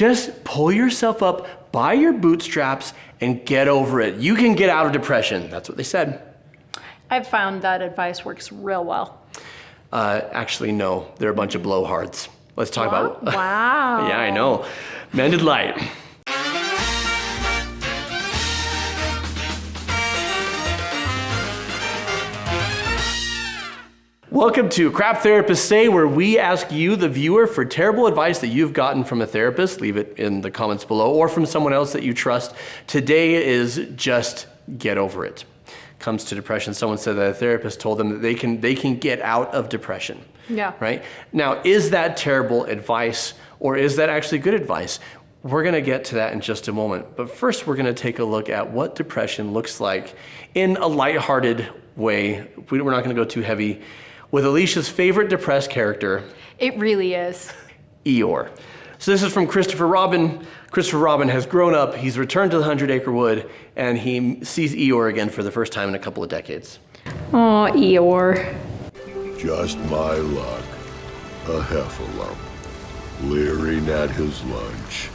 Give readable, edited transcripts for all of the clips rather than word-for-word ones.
Just pull yourself up by your bootstraps and get over it. You can get out of depression. That's what they said. I've found that advice works real well. Actually, no. They're a bunch of blowhards. Let's talk about... Wow. Yeah, I know. Mended Light. Welcome to Crap Therapists Say, where we ask you, the viewer, for terrible advice that you've gotten from a therapist. Leave it in the comments below, or from someone else that you trust. Today is just get over it. Comes to depression, someone said that a therapist told them that they can get out of depression. Yeah. Right? Now, is that terrible advice, or is that actually good advice? We're going to get to that in just a moment. But first, we're going to take a look at what depression looks like in a lighthearted way. We're not going to go too heavy. With Alicia's favorite depressed character. It really is. Eeyore. So this is from Christopher Robin. Christopher Robin has grown up, he's returned to the 100-Acre Wood, and he sees Eeyore again for the first time in a couple of decades. Oh, Eeyore. Just my luck. A heffalump. Leering at his lunch.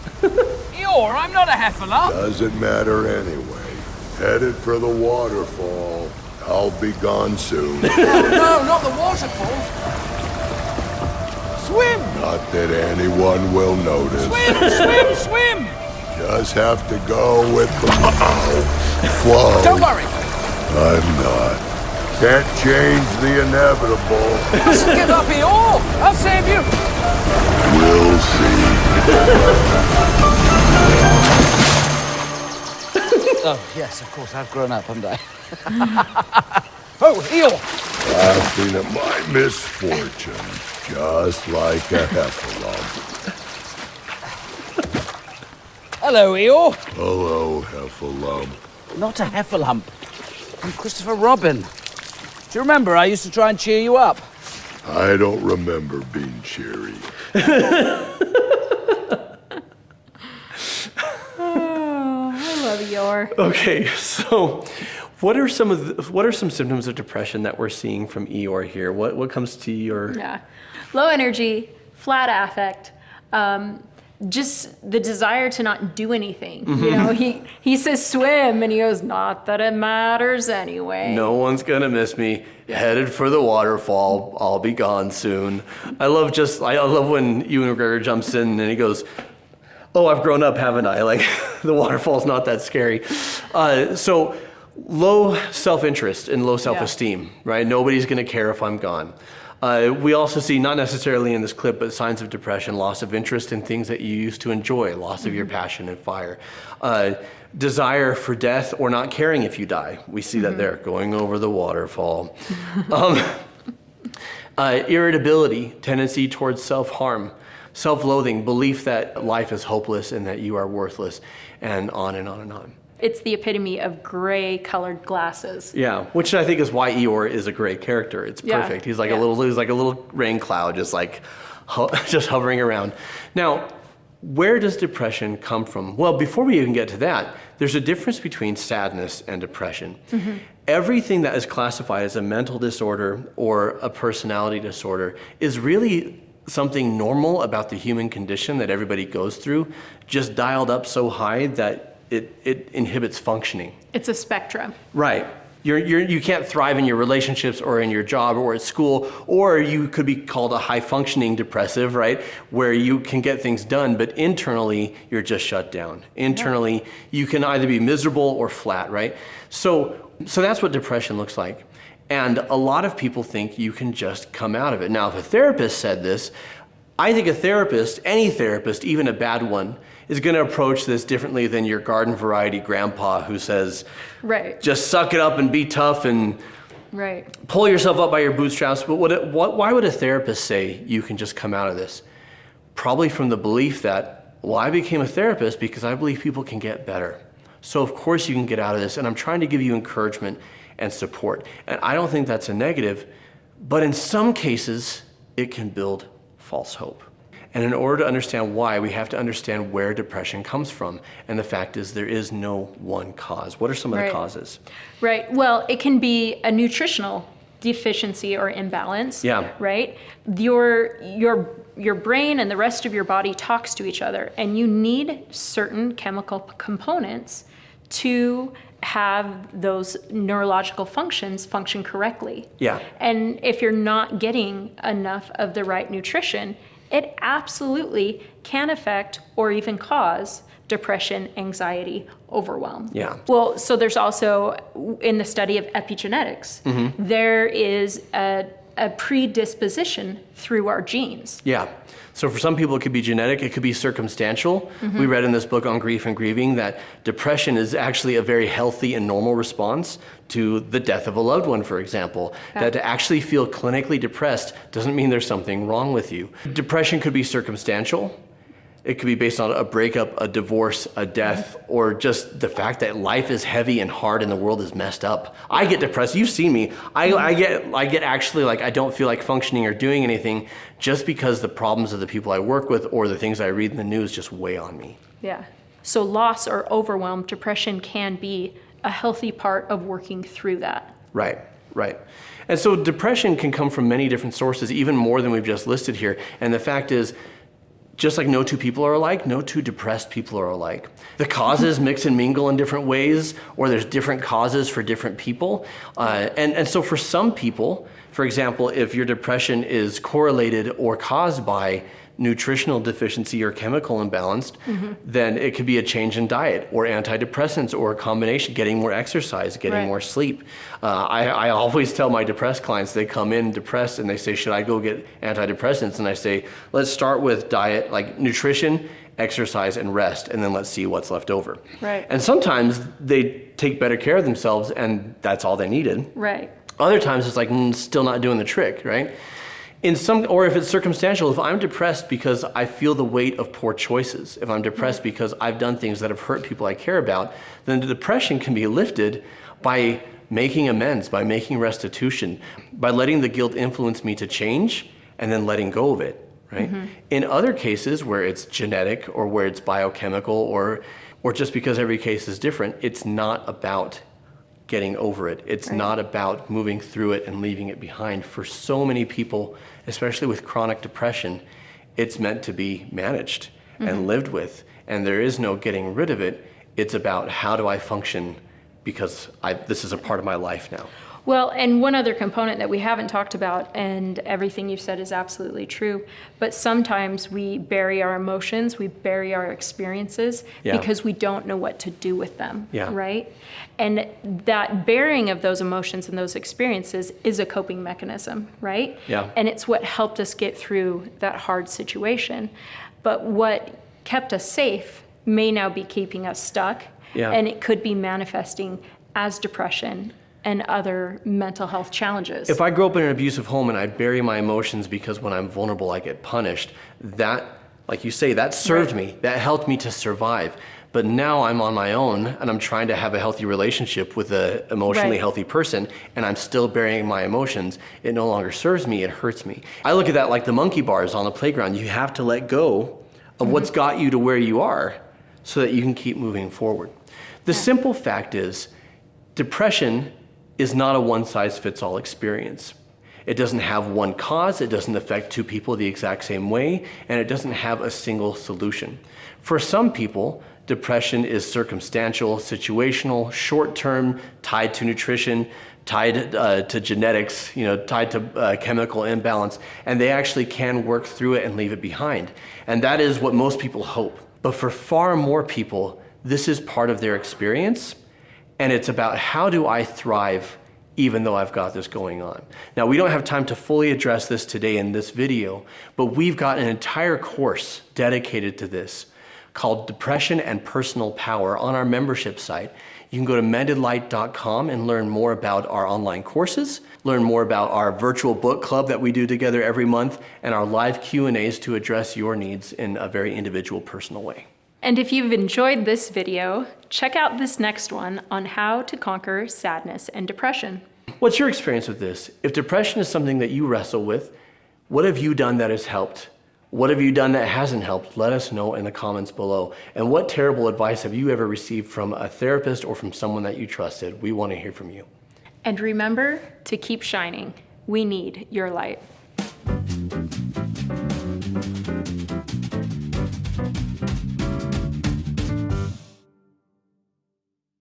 Eeyore, I'm not a heffalump. Doesn't matter anyway. Headed for the waterfall. I'll be gone soon. No, not the waterfall. Swim! Not that anyone will notice. Swim! Just have to go with the flow. Don't worry. I'm not. Can't change the inevitable. Mustn't give up, Eeyore. I'll save you. We'll see. Oh, yes, of course. I've grown up, haven't I? Oh, Eeyore! Laughing at my misfortune, just like a heffalump. Hello, Eeyore. Hello, heffalump. Not a heffalump. I'm Christopher Robin. Do you remember I used to try and cheer you up? I don't remember being cheery. I love Eeyore. Okay, so what are some symptoms of depression that we're seeing from Eeyore here? What comes to your... Yeah. Low energy, flat affect, just the desire to not do anything. Mm-hmm. You know, he says swim, and he goes, not that it matters anyway. No one's gonna miss me. Headed for the waterfall. I'll be gone soon. I love when Ewan McGregor jumps in and he goes, "Oh, I've grown up, haven't I?" Like the waterfall's not that scary. So low self-interest and low self-esteem, right? Nobody's gonna care if I'm gone. We also see, not necessarily in this clip, but signs of depression, loss of interest in things that you used to enjoy, loss of your passion and fire. Desire for death or not caring if you die. We see that there, going over the waterfall. Irritability, tendency towards self-harm, self-loathing, belief that life is hopeless and that you are worthless, and on and on and on. It's the epitome of gray colored glasses. Yeah, which I think is why Eeyore is a great character. It's perfect. He's like a little rain cloud, just like just hovering around. Now, where does depression come from? Well, before we even get to that, there's a difference between sadness and depression. Mm-hmm. Everything that is classified as a mental disorder or a personality disorder is really something normal about the human condition that everybody goes through, just dialed up so high that it inhibits functioning. It's a spectrum. Right. You can't thrive in your relationships or in your job or at school, or you could be called a high-functioning depressive, right? Where you can get things done, but internally, you're just shut down. Internally, you can either be miserable or flat, right? So that's what depression looks like. And a lot of people think you can just come out of it. Now, if a therapist said this, I think a therapist, any therapist, even a bad one, is going to approach this differently than your garden variety grandpa who says, right, just suck it up and be tough and pull yourself up by your bootstraps. But why would a therapist say you can just come out of this? Probably from the belief that, well, I became a therapist because I believe people can get better. So of course you can get out of this, and I'm trying to give you encouragement and support. And I don't think that's a negative, but in some cases, it can build false hope. And in order to understand why, we have to understand where depression comes from. And the fact is, there is no one cause. What are some of the causes? Right. Well, it can be a nutritional deficiency or imbalance. Yeah. Right? Your your brain and the rest of your body talks to each other, and you need certain chemical components to have those neurological functions function correctly. Yeah. And if you're not getting enough of the right nutrition, it absolutely can affect or even cause depression, anxiety, overwhelm. Yeah. Well, so there's also, in the study of epigenetics, there is a predisposition through our genes. Yeah. So for some people, it could be genetic, it could be circumstantial. We read in this book on grief and grieving that depression is actually a very healthy and normal response to the death of a loved one, for example. That to actually feel clinically depressed doesn't mean there's something wrong with you. Depression could be circumstantial. It could be based on a breakup, a divorce, a death, or just the fact that life is heavy and hard and the world is messed up. I get depressed. You've seen me. I get actually like I don't feel like functioning or doing anything just because the problems of the people I work with or the things I read in the news just weigh on me. Yeah. So loss or overwhelm, depression can be a healthy part of working through that. Right, right. And so depression can come from many different sources, even more than we've just listed here. And the fact is, just like no two people are alike, no two depressed people are alike. The causes mix and mingle in different ways, or there's different causes for different people. And so for some people, for example, if your depression is correlated or caused by nutritional deficiency or chemical imbalance, then it could be a change in diet or antidepressants or a combination, getting more exercise, getting more sleep. I always tell my depressed clients, they come in depressed and they say, should I go get antidepressants? And I say, let's start with diet, like nutrition, exercise, and rest, and then let's see what's left over. Right. And sometimes they take better care of themselves and that's all they needed. Right. Other times it's like, still not doing the trick, right? Or if it's circumstantial, if I'm depressed because I feel the weight of poor choices, if I'm depressed because I've done things that have hurt people I care about, then the depression can be lifted by making amends, by making restitution, by letting the guilt influence me to change and then letting go of it, right? In other cases where it's genetic or where it's biochemical or just because every case is different, it's not about getting over it. It's not about moving through it and leaving it behind. For so many people, especially with chronic depression, it's meant to be managed and lived with. And there is no getting rid of it. It's about how do I function because this is a part of my life now. Well, and one other component that we haven't talked about, and everything you've said is absolutely true, but sometimes we bury our emotions, we bury our experiences because we don't know what to do with them, right? And that burying of those emotions and those experiences is a coping mechanism, right? Yeah. And it's what helped us get through that hard situation. But what kept us safe may now be keeping us stuck, and it could be manifesting as depression and other mental health challenges. If I grow up in an abusive home and I bury my emotions because when I'm vulnerable I get punished, that, like you say, that served me, that helped me to survive. But now I'm on my own and I'm trying to have a healthy relationship with an emotionally healthy person and I'm still burying my emotions. It no longer serves me, it hurts me. I look at that like the monkey bars on the playground. You have to let go of what's got you to where you are so that you can keep moving forward. The simple fact is, depression is not a one-size-fits-all experience. It doesn't have one cause, it doesn't affect two people the exact same way, and it doesn't have a single solution. For some people, depression is circumstantial, situational, short-term, tied to nutrition, tied to genetics, tied to chemical imbalance, and they actually can work through it and leave it behind. And that is what most people hope. But for far more people, this is part of their experience, and it's about how do I thrive even though I've got this going on. Now, we don't have time to fully address this today in this video, but we've got an entire course dedicated to this called Depression and Personal Power on our membership site. You can go to mendedlight.com and learn more about our online courses, learn more about our virtual book club that we do together every month, and our live Q&As to address your needs in a very individual, personal way. And if you've enjoyed this video, check out this next one on how to conquer sadness and depression. What's your experience with this? If depression is something that you wrestle with, what have you done that has helped? What have you done that hasn't helped? Let us know in the comments below. And what terrible advice have you ever received from a therapist or from someone that you trusted? We want to hear from you. And remember to keep shining. We need your light.